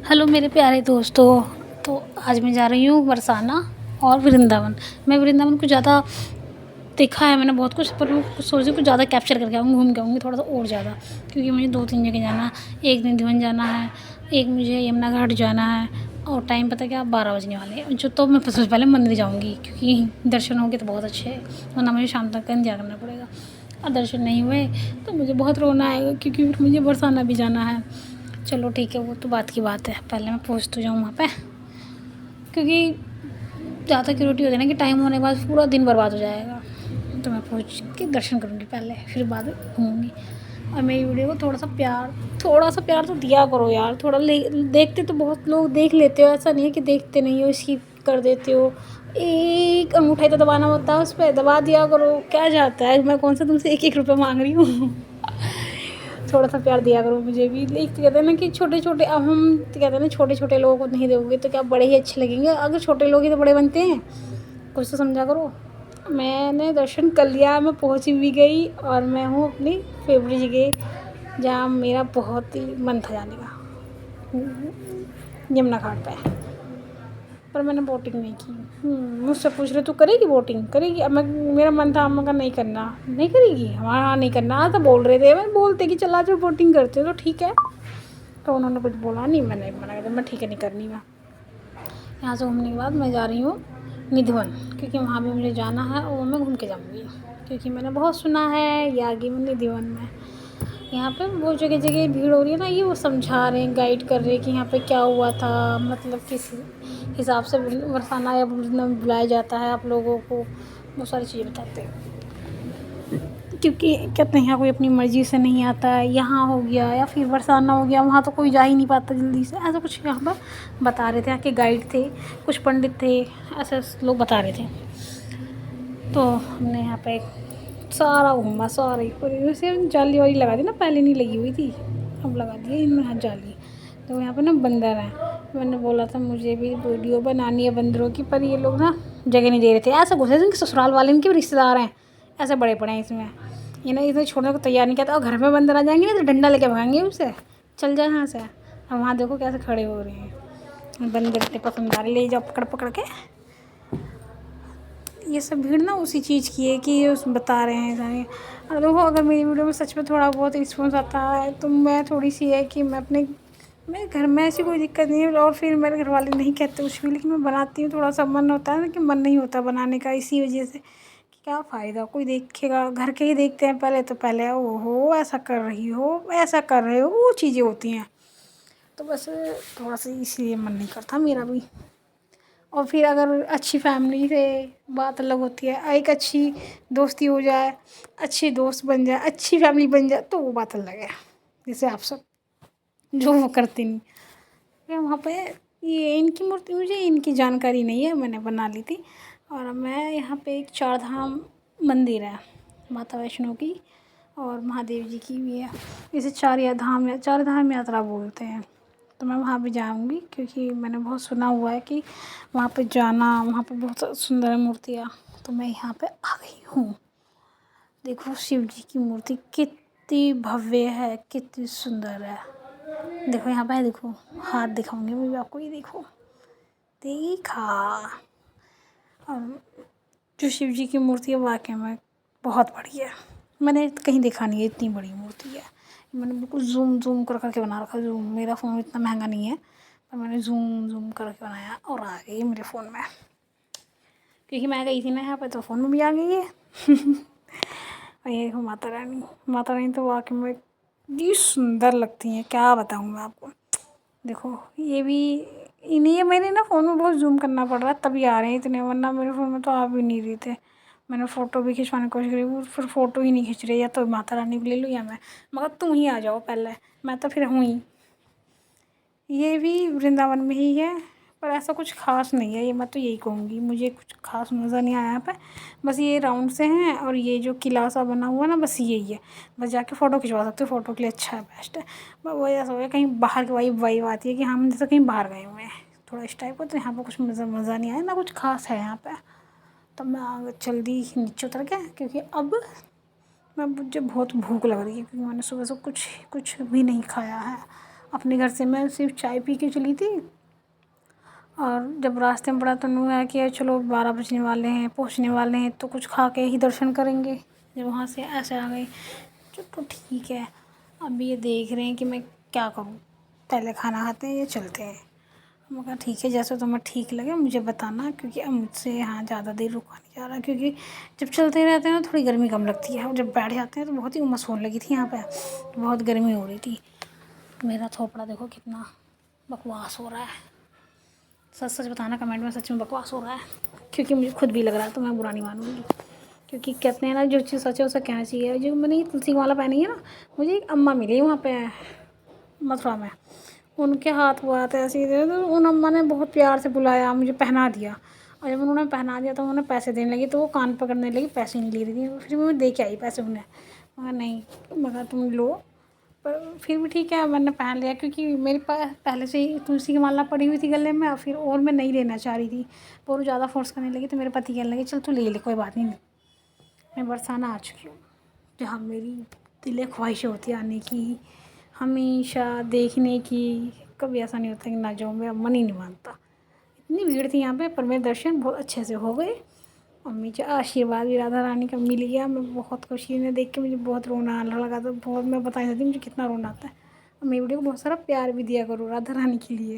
Hello मेरे प्यारे दोस्तों। तो आज मैं जा रही हूँ बरसाना और वृंदावन। मैं वृंदावन को ज़्यादा देखा है मैंने बहुत कुछ, पर मैं कुछ सोच रही हूँ कुछ ज़्यादा कैप्चर करके आऊँगी, घूम के आऊँगी थोड़ा सा और ज़्यादा, क्योंकि मुझे 2-3 जगह जाना है। एक निधिवन जाना है, एक मुझे यमुना घाट जाना है, और टाइम पता है क्या, 12 बजने वाले हैं। जो तो मैं सबसे पहले मंदिर जाऊँगी, क्योंकि दर्शन होंगे तो बहुत अच्छे है, वरना मुझे शाम तक का इंतजार करना पड़ेगा। और दर्शन नहीं हुए तो मुझे बहुत रोना आएगा, क्योंकि फिर मुझे बरसाना भी जाना है। चलो ठीक है, वो तो बात की बात है, पहले मैं पहुँच तो जाऊँ वहाँ पे, क्योंकि ज़्यादा क्यूरियोसिटी होती है ना कि टाइम होने के बाद पूरा दिन बर्बाद हो जाएगा। तो मैं पहुँच के दर्शन करूँगी पहले, फिर बाद में घूमूँगी। और मेरी वीडियो को थोड़ा सा प्यार तो दिया करो यार। थोड़ा देखते तो बहुत लोग देख लेते हो, ऐसा नहीं है कि देखते नहीं हो, स्किप कर देते हो। एक अंगूठा ही तो दबाना होता है, उस पर दबा दिया करो, क्या जाता है। मैं कौन सा तुमसे 1-1 रुपये मांग रही हूँ। थोड़ा सा प्यार दिया करो मुझे भी। लेकिन कहते हैं ना कि छोटे छोटे, अब हम तो कहते हैं ना, छोटे छोटे लोगों को नहीं दोगे तो क्या बड़े ही अच्छे लगेंगे। अगर छोटे लोग ही तो बड़े बनते हैं, कुछ तो समझा करो। मैंने दर्शन कर लिया, मैं पहुंच भी गई, और मैं हूँ अपनी फेवरेट जगह जहाँ मेरा बहुत ही मन था जाने का, यमुना घाट पे। पर मैंने बोटिंग नहीं की। मुझसे पूछ रहे तू करेगी बोटिंग, करेगी? अब मैं, मेरा मन था, मैं कहा नहीं करना। नहीं करेगी? हमारा नहीं करना तो बोल रहे थे, मैं बोलते कि चला जाओ बोटिंग करते तो ठीक है। तो उन्होंने कुछ बोला नहीं, मैंने मना कर दिया, मैं ठीक है नहीं करनी। मैं यहाँ से घूमने के बाद मैं जा रही हूँ निधिवन, क्योंकि वहाँ भी मुझे जाना है और मैं घूम के जाऊँगी, क्योंकि मैंने बहुत सुना है ये आगे में निधिवन में। यहाँ पे वो जगह जगह भीड़ हो रही है ना, ये वो समझा रहे हैं, गाइड कर रहे हैं कि यहाँ पे क्या हुआ था, मतलब किस हिसाब से बरसाना या वृंदावन बुलाया जाता है आप लोगों को, वो सारी चीज़ें बताते हैं। क्योंकि कहते हैं यहाँ कोई अपनी मर्ज़ी से नहीं आता है। यहाँ हो गया या फिर बरसाना हो गया, वहाँ तो कोई जा ही नहीं पाता जल्दी से, ऐसा कुछ यहाँ पर बता रहे थे। यहाँ के गाइड थे, कुछ पंडित थे, ऐसे लोग बता रहे थे। तो हमने यहाँ पे सारा घूमा, सारी पूरी। वैसे जाली वाली लगा दी ना, पहले नहीं लगी हुई थी, अब लगा दी है इनमें हाथ जाली। तो यहाँ पे ना बंदर हैं। मैंने बोला था मुझे भी वीडियो बनानी है बंदरों की, पर ये लोग ना जगह नहीं दे रहे थे। ऐसा घुसे इनके ससुराल वाले, इनके भी रिश्तेदार हैं, ऐसे बड़े पड़े हैं इसमें। ये ना इसे छोड़ने को तैयार नहीं किया था, और घर में बंदर आ जाएंगे ना तो डंडा लेके भागेंगे उसे, चल जाए यहाँ से। अब वहाँ देखो कैसे खड़े हो रहे हैं। बंदर इतने पसंद आ रहे, ले जाओ पकड़ पकड़ के। ये सब भीड़ ना उसी चीज़ की है कि ये उस बता रहे हैं सारे। और देखो, अगर मेरी वीडियो में सच में थोड़ा बहुत रिस्पॉन्स आता है तो मैं थोड़ी सी है कि मैं अपने, मेरे घर में ऐसी कोई दिक्कत नहीं है, और फिर मेरे घर वाले नहीं कहते कुछ भी, लेकिन मैं बनाती हूँ। थोड़ा सा मन होता है ना कि मन नहीं होता बनाने का, इसी वजह से कि क्या फ़ायदा, कोई देखेगा। घर के ही देखते हैं पहले, तो पहले ओहो ऐसा कर रही हो, ऐसा कर रहे हो, वो चीज़ें होती हैं। तो बस थोड़ा सा इसलिए मन नहीं करता मेरा भी। और फिर अगर अच्छी फैमिली से बात अलग होती है, एक अच्छी दोस्ती हो जाए, अच्छे दोस्त बन जाए, अच्छी फैमिली बन जाए, तो वो बात अलग है। जैसे आप सब जो वो करते नहीं। फिर वहाँ पे ये इनकी मूर्ति, मुझे इनकी जानकारी नहीं है, मैंने बना ली थी। और मैं यहाँ पे एक 4 धाम मंदिर है, माता वैष्णो की और महादेव जी की भी है। इसे 4 धाम यात्रा बोलते हैं। तो मैं वहाँ भी जाऊँगी, क्योंकि मैंने बहुत सुना हुआ है कि वहाँ पे जाना, वहाँ पे बहुत सुंदर है मूर्तियाँ। तो मैं यहाँ पे आ गई हूँ। देखो शिव जी की मूर्ति कितनी भव्य है, कितनी सुंदर है। देखो यहाँ पे, देखो हाथ दिखाऊंगी मैं भी आपको, ये देखो, देखा। और जो शिव जी की मूर्ति है वाकई में बहुत बड़ी है। मैंने कहीं देखा नहीं है इतनी बड़ी मूर्ति है। मैंने बिल्कुल जूम जूम कर करके बना रखा। जूम, मेरा फ़ोन इतना महंगा नहीं है, पर मैंने जूम जूम करके बनाया और आ गई मेरे फ़ोन में, क्योंकि मैं गई थी ना यहाँ पे, तो फ़ोन में भी आ गई है। और ये देखो माता रानी, माता रानी तो वाकई में इतनी सुंदर लगती हैं, क्या बताऊँ मैं आपको। देखो ये भी इन्हीं, मेरे ना फ़ोन में बहुत जूम करना पड़ रहा है तभी आ रहे हैं इतने, वरना मेरे फ़ोन में तो आ भी नहीं रहे थे। मैंने फ़ोटो भी खिंचवाने की कोशिश करी, वो फिर फ़ोटो ही नहीं खिंच रही। या तो माता रानी को ले लूँ या मैं, मगर तुम ही आ जाओ पहले, मैं तो फिर हूँ ही। ये भी वृंदावन में ही है, पर ऐसा कुछ ख़ास नहीं है, ये मैं तो यही कहूँगी। मुझे कुछ ख़ास नज़र नहीं आया यहाँ पे। बस ये राउंड से हैं, और ये जो किला सा बना हुआ ना, बस यही है। बस जाके फ़ोटो खिंचवा सकते हो, फ़ोटो के लिए अच्छा है, बेस्ट है। बस वो ऐसा हो गया, कहीं बाहर की वाइब आती है कि हम जैसे कहीं बाहर गए हुए हैं, थोड़ा इस टाइप का। तो यहाँ पर कुछ मज़ा नहीं आया ना, कुछ ख़ास है यहाँ पर। तब मैं आगे चल दी नीचे उतर के, क्योंकि अब मुझे बहुत भूख लग रही है, क्योंकि मैंने सुबह से कुछ भी नहीं खाया है। अपने घर से मैं सिर्फ चाय पी के चली थी। और जब रास्ते में पड़ा तो उन्होंने कहा कि चलो 12 बजने वाले हैं, पहुंचने वाले हैं, तो कुछ खा के ही दर्शन करेंगे। जब वहाँ से ऐसे आ गई तो ठीक है। अभी ये देख रहे हैं कि मैं क्या करूँ, पहले खाना खाते हैं या चलते हैं। मैं कहा ठीक है, जैसे तुम्हें ठीक लगे मुझे बताना, क्योंकि अब मुझसे यहाँ ज़्यादा देर रुका नहीं जा रहा। क्योंकि जब चलते रहते हैं ना थोड़ी गर्मी कम लगती है, और जब बैठ जाते हैं तो बहुत ही उमस होने लगी थी यहाँ पे, तो बहुत गर्मी हो रही थी। मेरा थोपड़ा देखो कितना बकवास हो रहा है। सच सच बताना कमेंट में, सच में बकवास हो रहा है? क्योंकि मुझे खुद भी लग रहा है, तो मैं बुरा नहीं मानूंगी। क्योंकि कहते हैं ना, जो चीज़ सच है उसे कहना चाहिए। जो मैंने ये तुलसी की माला पहनी है ना, मुझे एक अम्मा मिली वहाँ पे मथुरा में, उनके हाथ वो आते ऐसे ही थे, तो उन अम्मा ने बहुत प्यार से बुलाया, मुझे पहना दिया। और जब उन्होंने पहना दिया तो उन्होंने पैसे देने लगी, तो वो कान पकड़ने लगी, पैसे नहीं ले रही थी। फिर मैं दे के आई पैसे उन्हें, मगर नहीं, मगर तुम लो। पर फिर भी ठीक है, मैंने पहन लिया, क्योंकि मेरे पास पहले से ही तुलसी की माला पड़ी हुई थी गले में। फिर और मैं नहीं लेना चाह रही थी, पर वो ज़्यादा फोर्स करने लगी, तो मेरे पति कहने लगे चल तू ले ले, कोई बात नहीं। मैं बरसाना आ चुकी हूँ, जहाँ मेरी दिल ख्वाहिश होती है आने की, हमेशा देखने की। कभी ऐसा नहीं होता कि ना जाऊँ, मेरा मन ही नहीं मानता। इतनी भीड़ थी यहाँ पे, पर मेरे दर्शन बहुत अच्छे से हो गए। और मुझे आशीर्वाद भी राधा रानी का मिल गया। मैं बहुत खुशी, इन्हें देख के मुझे बहुत रोना आने लगा, तो बहुत मैं बता नहीं सकती मुझे कितना रोना आता है। और मेरी वीडियो को बहुत सारा प्यार भी दिया करो राधा रानी के लिए।